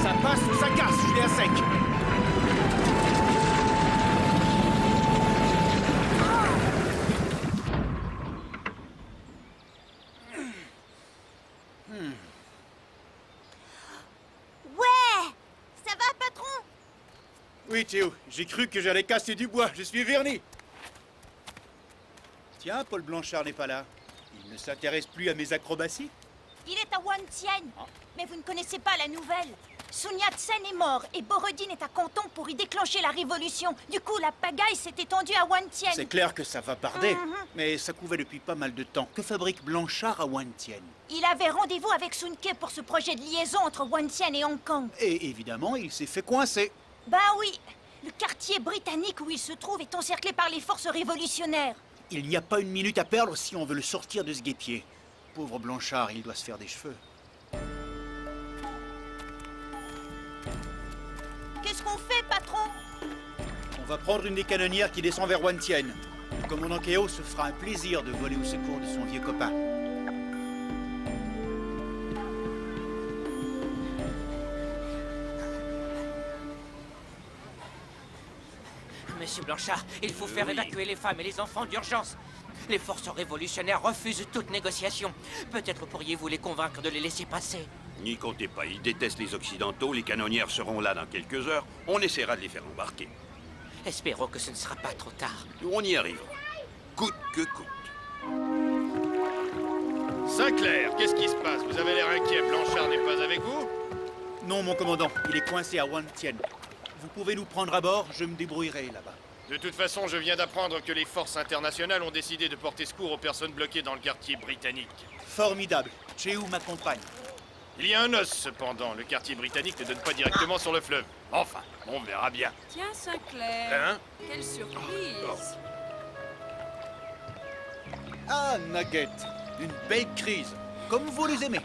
Ça passe ou ça casse, je l'ai à sec. Ouais! Ça va, patron? Oui, Théo, j'ai cru que j'allais casser du bois, je suis verni. Tiens, Paul Blanchard n'est pas là. Il ne s'intéresse plus à mes acrobaties? Il est à Wantien. Mais vous ne connaissez pas la nouvelle. Sun Yat-sen est mort et Borodin est à Canton pour y déclencher la révolution. Du coup, la pagaille s'est étendue à Wantien. C'est clair que ça va barder, mais ça couvait depuis pas mal de temps. Que fabrique Blanchard à Wantien? Il avait rendez-vous avec Sun Ke pour ce projet de liaison entre Wantien et Hong Kong. Et évidemment, il s'est fait coincer. Bah oui, le quartier britannique où il se trouve est encerclé par les forces révolutionnaires. Il n'y a pas une minute à perdre si on veut le sortir de ce guêpier. Pauvre Blanchard, il doit se faire des cheveux. Qu'est-ce qu'on fait, patron? On va prendre une des canonnières qui descend vers Wantien. Le commandant Keo se fera un plaisir de voler au secours de son vieux copain. Monsieur Blanchard, il faut faire évacuer les femmes et les enfants d'urgence. Les forces révolutionnaires refusent toute négociation. Peut-être pourriez-vous les convaincre de les laisser passer. N'y comptez pas, ils détestent les Occidentaux, les canonnières seront là dans quelques heures, on essaiera de les faire embarquer. Espérons que ce ne sera pas trop tard. On y arrivera, coûte que coûte. Sinclair, qu'est-ce qui se passe? Vous avez l'air inquiet, Blanchard n'est pas avec vous? Non, mon commandant, il est coincé à Wantien. Vous pouvez nous prendre à bord, je me débrouillerai là-bas. De toute façon, je viens d'apprendre que les forces internationales ont décidé de porter secours aux personnes bloquées dans le quartier britannique. Formidable. Cheu m'accompagne. Il y a un os, cependant. Le quartier britannique ne donne pas directement sur le fleuve. Enfin, on verra bien. Tiens, Sinclair. Hein? Quelle surprise. Ah, Nugget, une belle crise, comme vous les aimez.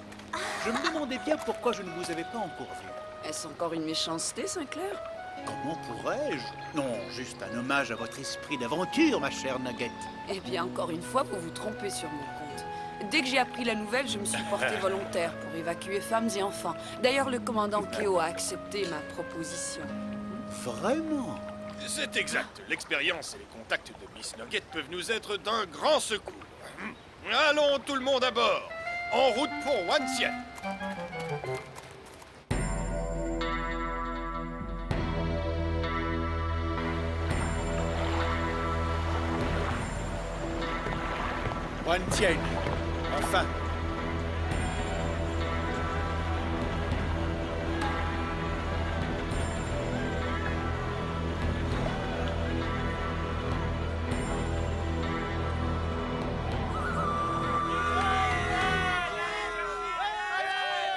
Je me demandais bien pourquoi je ne vous avais pas encore vu. Est-ce encore une méchanceté, Sinclair? Comment pourrais-je? Non, juste un hommage à votre esprit d'aventure, ma chère Nugget. Eh bien, encore une fois, vous vous trompez sur mon compte. Dès que j'ai appris la nouvelle, je me suis porté volontaire pour évacuer femmes et enfants. D'ailleurs, le commandant Keo a accepté ma proposition. Vraiment? C'est exact. L'expérience et les contacts de Miss Nugget peuvent nous être d'un grand secours. Allons, tout le monde à bord. En route pour Wantien. Wantien, enfin.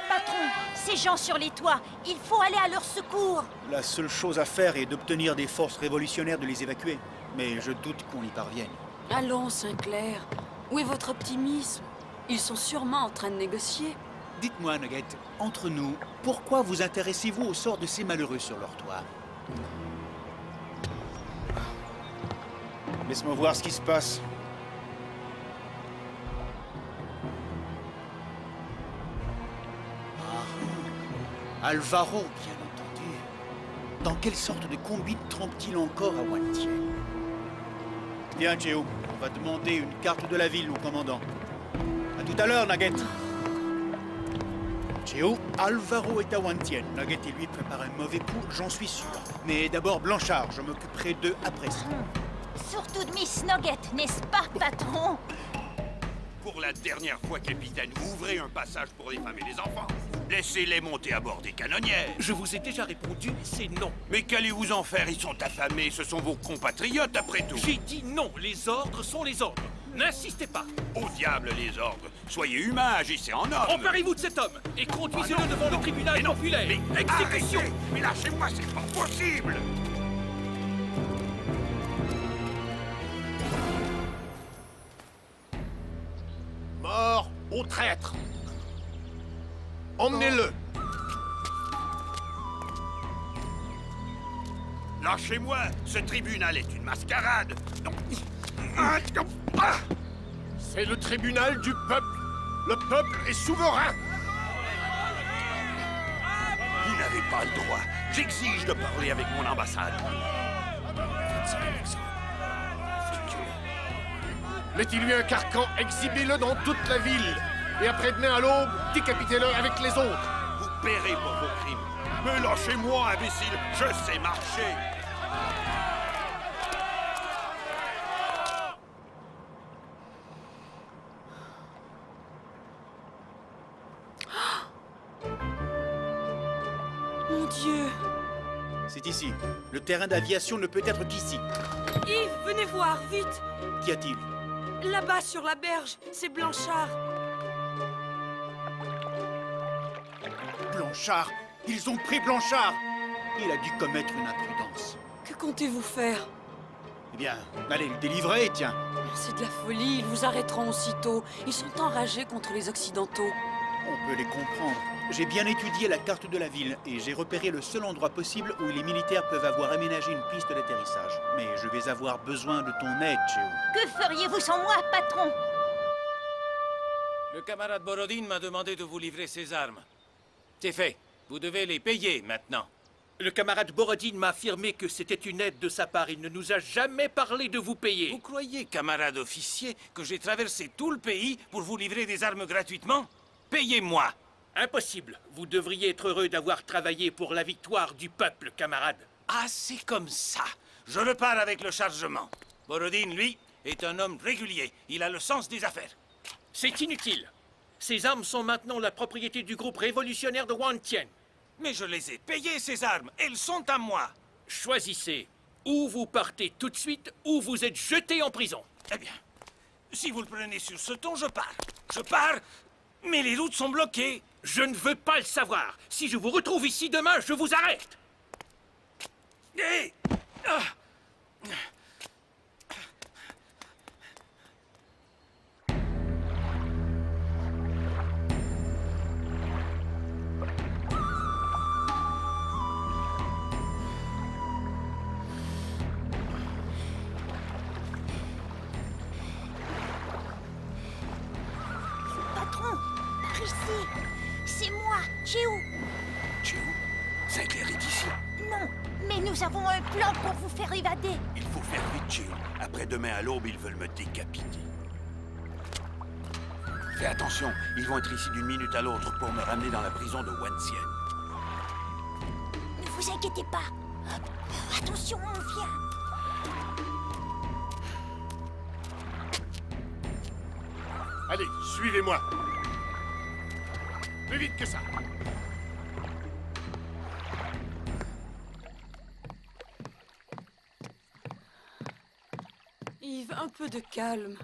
Patron, ces gens sur les toits, il faut aller à leur secours. La seule chose à faire est d'obtenir des forces révolutionnaires de les évacuer. Mais je doute qu'on y parvienne. Allons, Sinclair. Où est votre optimisme? Ils sont sûrement en train de négocier. Dites-moi, Nugget, entre nous, pourquoi vous intéressez-vous au sort de ces malheureux sur leur toit? Laisse-moi voir ce qui se passe. Alvaro, bien entendu. Dans quelle sorte de combine trempe-t-il encore à Wantien? Bien, Cheo, on va demander une carte de la ville au commandant. À tout à l'heure, Nugget. Cheo, Alvaro est à Wantien. Nugget et lui préparent un mauvais coup, j'en suis sûr. Mais d'abord, Blanchard, je m'occuperai d'eux après ça. Surtout de Miss Nugget, n'est-ce pas, patron? Pour la dernière fois, capitaine, ouvrez un passage pour les femmes et les enfants. Laissez-les monter à bord des canonnières. Je vous ai déjà répondu, c'est non. Mais qu'allez-vous en faire? Ils sont affamés, ce sont vos compatriotes après tout. J'ai dit non, les ordres sont les ordres. N'insistez pas. Au diable les ordres. Soyez humains, agissez en homme. Emparez-vous de cet homme et conduisez-le Ah non, devant non, le tribunal mais non, populaire. mais Exécution. arrêtez. Mais lâchez-moi, c'est pas possible. Mort au traître. Emmenez-le. Lâchez-moi, ce tribunal est une mascarade. Non. Ah. C'est le tribunal du peuple. Le peuple est souverain. Vous n'avez pas le droit. J'exige de parler avec mon ambassade. Mettez-lui un carcan, exhibez-le dans toute la ville. Et après-demain à l'aube, décapitez-le avec les autres. Vous paierez pour vos crimes. Mais lâchez-moi, imbécile. Je sais marcher. Mon Dieu! C'est ici. Le terrain d'aviation ne peut être qu'ici. Yves, venez voir, vite! Qu'y a-t-il? Là-bas, sur la berge, c'est Blanchard. Blanchard! Ils ont pris Blanchard! Il a dû commettre une imprudence. Que comptez-vous faire? Eh bien, allez le délivrer, tiens. C'est de la folie, ils vous arrêteront aussitôt. Ils sont enragés contre les Occidentaux. On peut les comprendre. J'ai bien étudié la carte de la ville et j'ai repéré le seul endroit possible où les militaires peuvent avoir aménagé une piste d'atterrissage. Mais je vais avoir besoin de ton aide, Cheo. Que feriez-vous sans moi, patron? Le camarade Borodine m'a demandé de vous livrer ses armes. C'est fait. Vous devez les payer maintenant. Le camarade Borodine m'a affirmé que c'était une aide de sa part. Il ne nous a jamais parlé de vous payer. Vous croyez, camarade officier, que j'ai traversé tout le pays pour vous livrer des armes gratuitement? Payez-moi! Impossible. Vous devriez être heureux d'avoir travaillé pour la victoire du peuple, camarade. Ah, c'est comme ça. Je repars avec le chargement. Borodine, lui, est un homme régulier. Il a le sens des affaires. C'est inutile. Ces armes sont maintenant la propriété du groupe révolutionnaire de Wantien. Mais je les ai payées, ces armes. Elles sont à moi. Choisissez. Ou vous partez tout de suite, ou vous êtes jeté en prison. Eh bien, si vous le prenez sur ce ton, je pars. Je pars, mais les routes sont bloquées. Je ne veux pas le savoir. Si je vous retrouve ici demain, je vous arrête. Hé! Ah! Patron, par ici. C'est moi, Cheo. Cheo, Sinclair est ici. Non, mais nous avons un plan pour vous faire évader. Il faut faire vite, Cheo. Après-demain à l'aube, ils veulent me décapiter. Fais attention, ils vont être ici d'une minute à l'autre pour me ramener dans la prison de Wantien. Ne vous inquiétez pas. Attention, on vient. Allez, suivez-moi. Plus vite que ça. Yves, un peu de calme.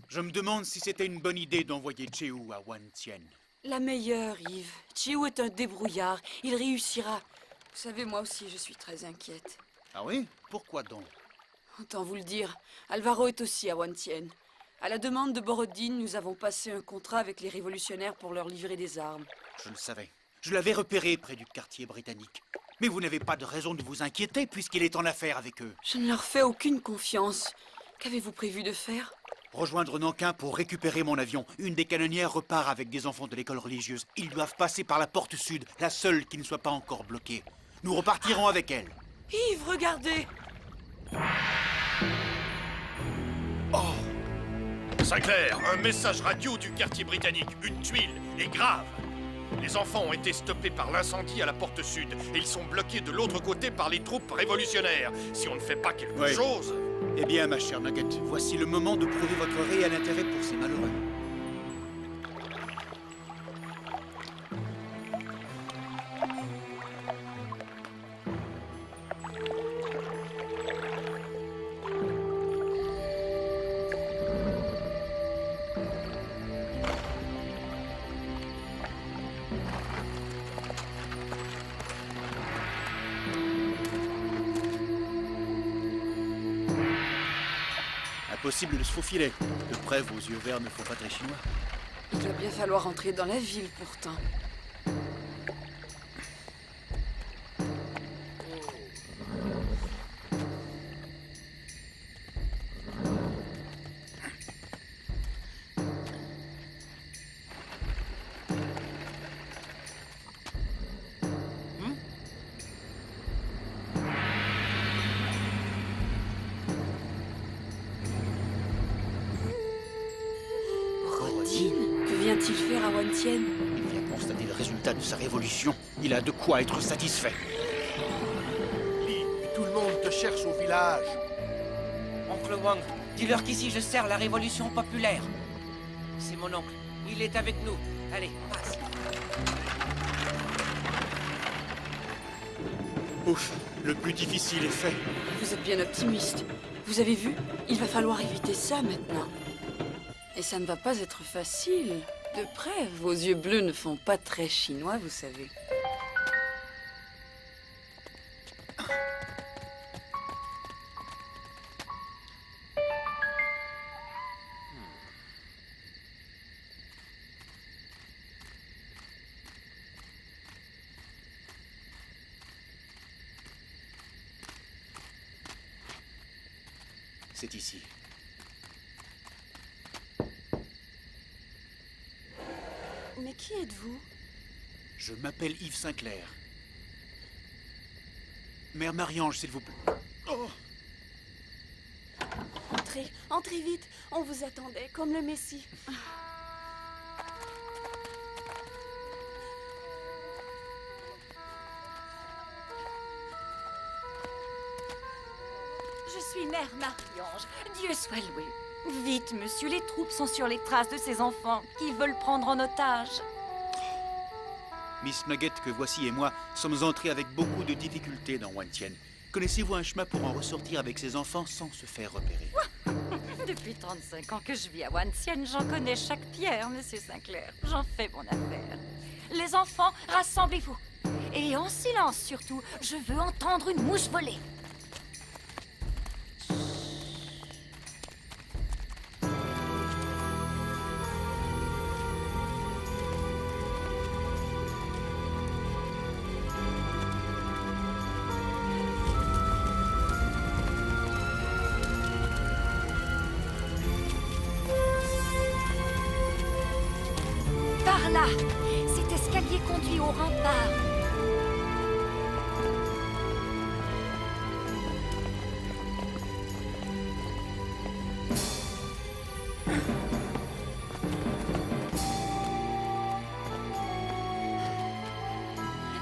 Je me demande si c'était une bonne idée d'envoyer Cheo à Wantien. La meilleure, Yves. Cheo est un débrouillard. Il réussira. Vous savez, moi aussi, je suis très inquiète. Ah oui? Pourquoi donc? Autant vous le dire, Alvaro est aussi à Wantien. À la demande de Borodine, nous avons passé un contrat avec les révolutionnaires pour leur livrer des armes. Je le savais. Je l'avais repéré près du quartier britannique. Mais vous n'avez pas de raison de vous inquiéter puisqu'il est en affaire avec eux. Je ne leur fais aucune confiance. Qu'avez-vous prévu de faire? Rejoindre Nankin pour récupérer mon avion. Une des canonnières repart avec des enfants de l'école religieuse. Ils doivent passer par la porte sud, la seule qui ne soit pas encore bloquée. Nous repartirons avec elle. Yves, regardez! Oh! Sinclair, un message radio du quartier britannique. Une tuile est grave. Les enfants ont été stoppés par l'incendie à la porte sud et ils sont bloqués de l'autre côté par les troupes révolutionnaires. Si on ne fait pas quelque chose... Eh bien, ma chère Nugget, voici le moment de prouver votre réel intérêt pour ces malheureux. Impossible de se faufiler. De près, vos yeux verts ne font pas très chinois. Il va bien falloir entrer dans la ville, pourtant. Que vient-il faire à Wantien? Il vient constater le résultat de sa révolution. Il a de quoi être satisfait. Lee, tout le monde te cherche au village. Oncle Wang, dis-leur qu'ici je sers la révolution populaire. C'est mon oncle. Il est avec nous. Allez, passe. Ouf, le plus difficile est fait. Vous êtes bien optimiste. Vous avez vu? Il va falloir éviter ça maintenant. Et ça ne va pas être facile. De près, vos yeux bleus ne font pas très chinois, vous savez. C'est ici. Mais qui êtes-vous? Je m'appelle Yves Sinclair. Mère Marie-Ange, s'il vous plaît. Oh! Entrez, entrez vite. On vous attendait, comme le Messie. Je suis Mère Marie-Ange. Dieu soit loué. Vite, monsieur, les troupes sont sur les traces de ces enfants qui veulent prendre en otage. Miss Nugget, que voici et moi, sommes entrés avec beaucoup de difficultés dans Wantien. Connaissez-vous un chemin pour en ressortir avec ces enfants sans se faire repérer? Depuis 35 ans que je vis à Wantien, j'en connais chaque pierre, monsieur Sinclair. J'en fais mon affaire. Les enfants, rassemblez-vous. Et en silence surtout, je veux entendre une mouche voler. Par là, cet escalier conduit au rempart.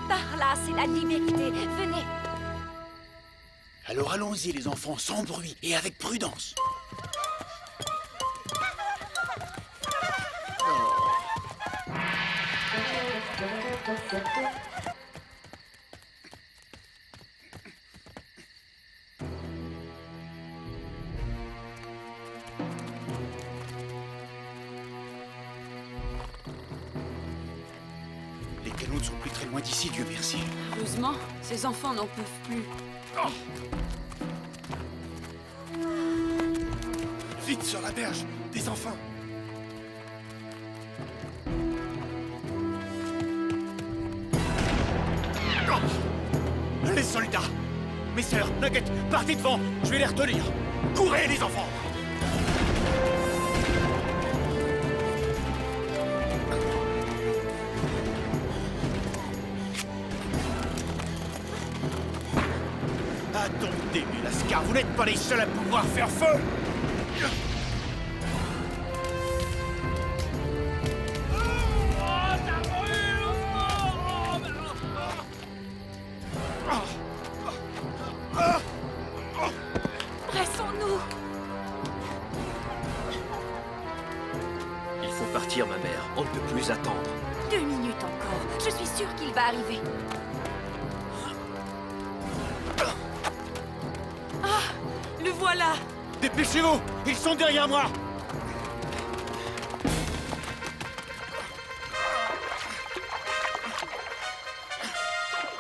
Par là, c'est la liberté. Venez. Alors allons-y, les enfants, sans bruit et avec prudence. Les canons ne sont plus très loin d'ici, Dieu merci. Heureusement, ces enfants n'en peuvent plus. Vite sur la berge, des enfants. Les soldats! Mes sœurs, Nugget, partez devant! Je vais les retenir! Courez, les enfants! Attendez, mes lascars, vous n'êtes pas les seuls à pouvoir faire feu! Pressons-nous! Il faut partir, ma mère. On ne peut plus attendre. 2 minutes encore. Je suis sûre qu'il va arriver. Ah! Le voilà! Dépêchez-vous! Ils sont derrière moi!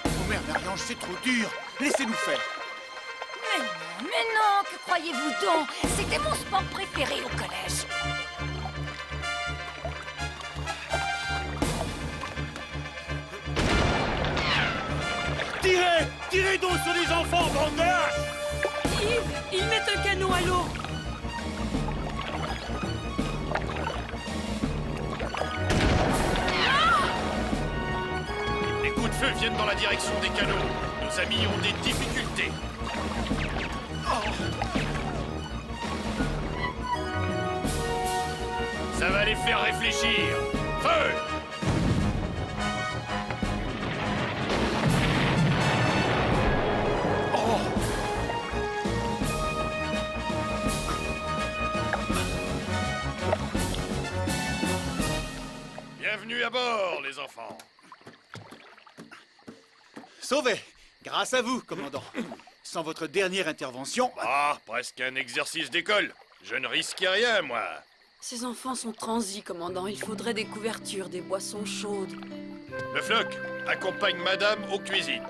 Oh merde, Marie-Ange, c'est trop dur! Laissez-nous faire! Mais non, que croyez-vous donc? C'était mon sport préféré au collège. Tirez! Tirez donc sur les enfants, bande de lâches! Yves, ils mettent un canon à l'eau. Les coups de feu viennent dans la direction des canaux. Nos amis ont des difficultés. Ça va les faire réfléchir. Feu! Bienvenue à bord, les enfants. Sauvés! Grâce à vous, commandant. Sans votre dernière intervention... Ah, presque un exercice d'école. Je ne risquais rien, moi. Ces enfants sont transis, commandant. Il faudrait des couvertures, des boissons chaudes. Le Floc, accompagne madame aux cuisines.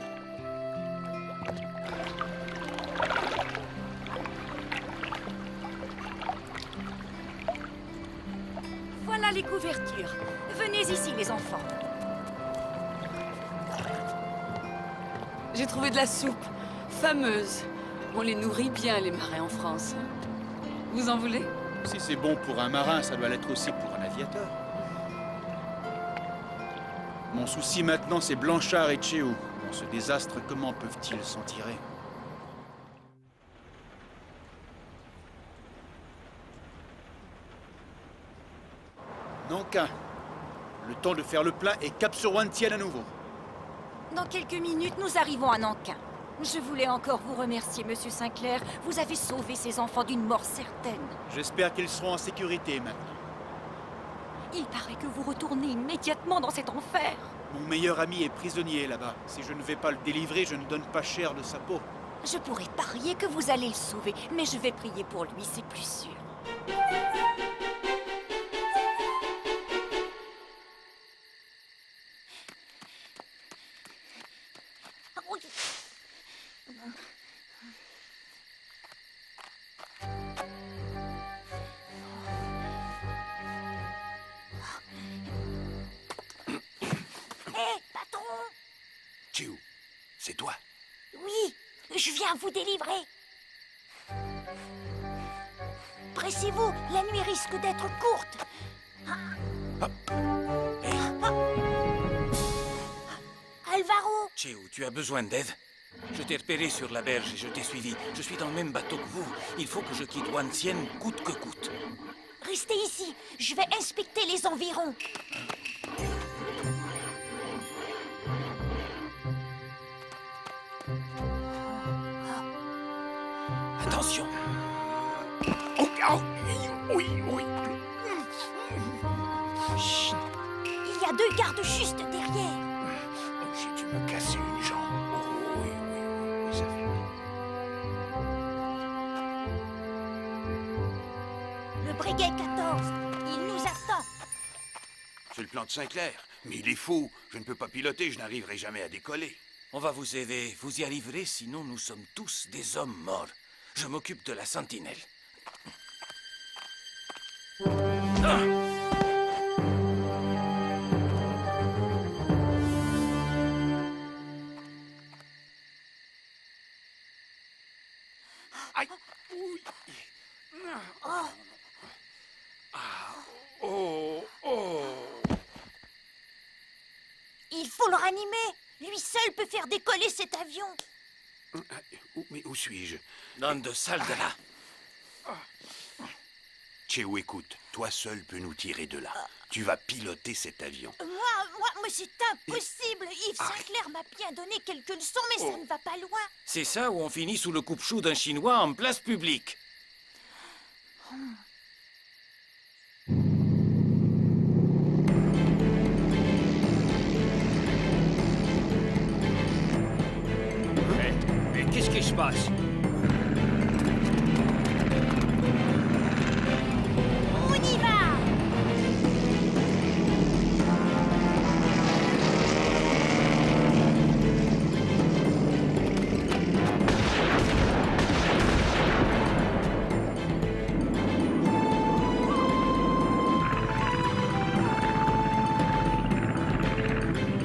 Voilà les couvertures. Venez ici, les enfants. J'ai trouvé de la soupe. Fameuse. On les nourrit bien, les marins en France. Vous en voulez? Si c'est bon pour un marin, ça doit l'être aussi pour un aviateur. Mon souci maintenant, c'est Blanchard et Tchéou. Dans ce désastre, comment peuvent-ils s'en tirer? Nankin. Le temps de faire le plein et cap sur Wantian à nouveau. Dans quelques minutes, nous arrivons à Nankin. Je voulais encore vous remercier, Monsieur Sinclair. Vous avez sauvé ces enfants d'une mort certaine. J'espère qu'ils seront en sécurité maintenant. Il paraît que vous retournez immédiatement dans cet enfer. Mon meilleur ami est prisonnier là-bas. Si je ne vais pas le délivrer, je ne donne pas cher de sa peau. Je pourrais parier que vous allez le sauver, mais je vais prier pour lui, c'est plus sûr. Tchéou, c'est toi? Oui, je viens vous délivrer. Pressez-vous, la nuit risque d'être courte. Alvaro! Tchéou, tu as besoin d'aide? Je t'ai repéré sur la berge et je t'ai suivi. Je suis dans le même bateau que vous. Il faut que je quitte Wantian coûte que coûte. Restez ici, je vais inspecter les environs. Attention! Oui, oui. Chut. Il y a 2 gardes juste derrière. J'ai dû me casser une jambe. Oh, oui, ça fait mal. Le Breguet 14, il nous attend. C'est le plan de Sinclair. Mais il est fou. Je ne peux pas piloter, je n'arriverai jamais à décoller. On va vous aider. Vous y arriverez, sinon nous sommes tous des hommes morts. Je m'occupe de la sentinelle. Aïe. Oui. Il faut le ranimer. Lui seul peut faire décoller cet avion. Mais où suis-je? Dans de sales draps. Cheou, écoute, toi seul peux nous tirer de là. Tu vas piloter cet avion. Moi, c'est impossible. Yves Sinclair m'a bien donné quelques leçons, mais ça ne va pas loin. C'est ça où on finit sous le coupe-chou d'un Chinois en place publique. Mais qu'est-ce qui se passe? On y va!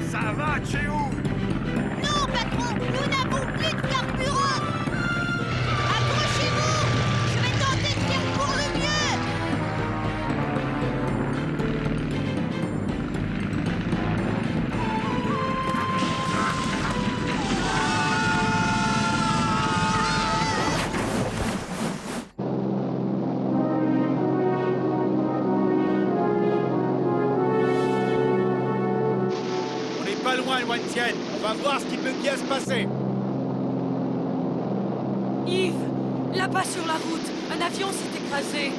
Ça va, Cheou? Non, patron, nous n'avons plus de carburant. Accrochez-vous! Je vais tenter de faire pour le mieux. On n'est pas loin, Wan Tien. On va voir ce qui peut bien se passer. Yves, là-bas sur la route, un avion s'est écrasé.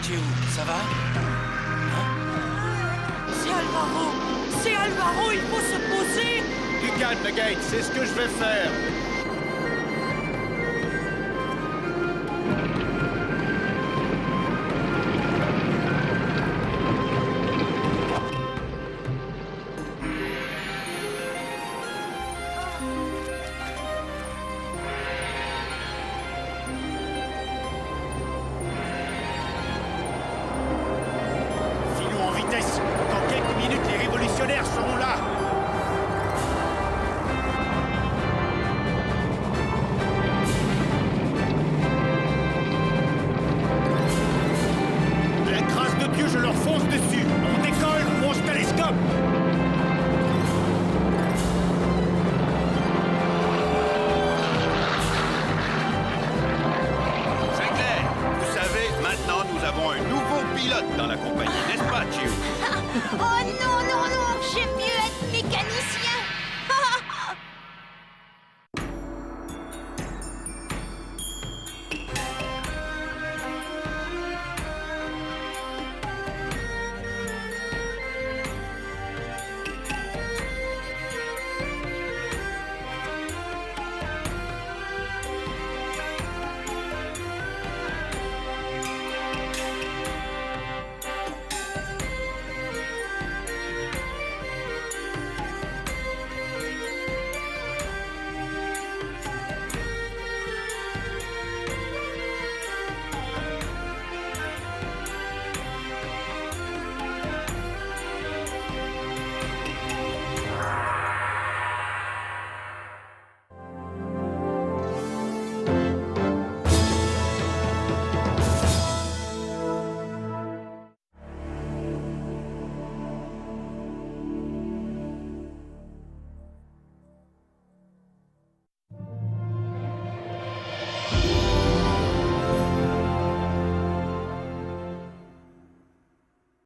Cheou, ça va? C'est Alvaro! C'est Alvaro, il faut se poser! Du calme, Gates, c'est ce que je vais faire. Filons en vitesse. Dans quelques minutes, les révolutionnaires seront là. De la grâce de Dieu, je leur fonce dessus. On décolle ou on se télescope. Sinclair, vous savez, maintenant nous avons un nouveau pilote dans la compagnie, n'est-ce pas, Cheou? Oh